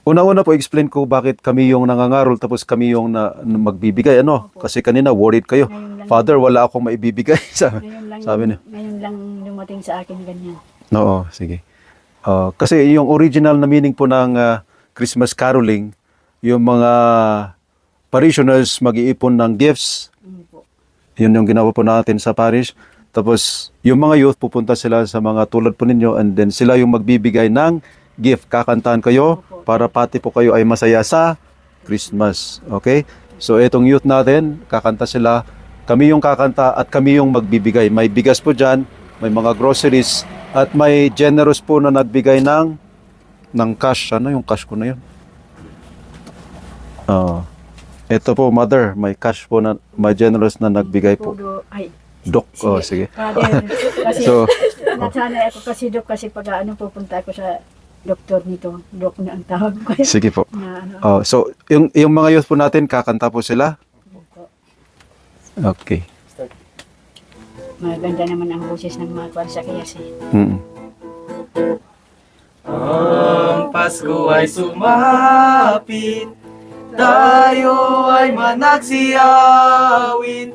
Una-una po, explain ko bakit kami yung nangangarol tapos kami yung na magbibigay. Ano? Opo. Kasi kanina worried kayo. Ngayon lang, Father, wala akong maibibigay. Sabi niya. ngayon lang dumating sa akin ganyan. Oo, sige. Kasi yung original na meaning po ng Christmas caroling, yung mga parishioners mag-iipon ng gifts. Po. Yun yung ginawa po natin sa parish. Tapos yung mga youth, pupunta sila sa mga tulad po ninyo and then sila yung magbibigay ng gift. Kakantahan kayo para pati po kayo ay masaya sa Christmas. Okay? So itong youth natin, kakanta sila. Kami yung kakanta at kami yung magbibigay. May bigas po dyan, may mga groceries, at may generous po na nagbigay ng cash. Ano yung cash ko na yun? Ito po, mother, may cash po na, may generous na nagbigay po. Ay, Dok, sige. Father, kasi So, nasanay ako kasi Dok, kasi pag pupunta ako sa doktor nito, Dok na ang tawag ko. sige po. Na, ano, So, yung mga youth po natin, kakanta po sila? Okay. maganda naman ang boses ng mga kwarsa kaya si Ang Pasko ay sumapit, tayo ay managsiyawin.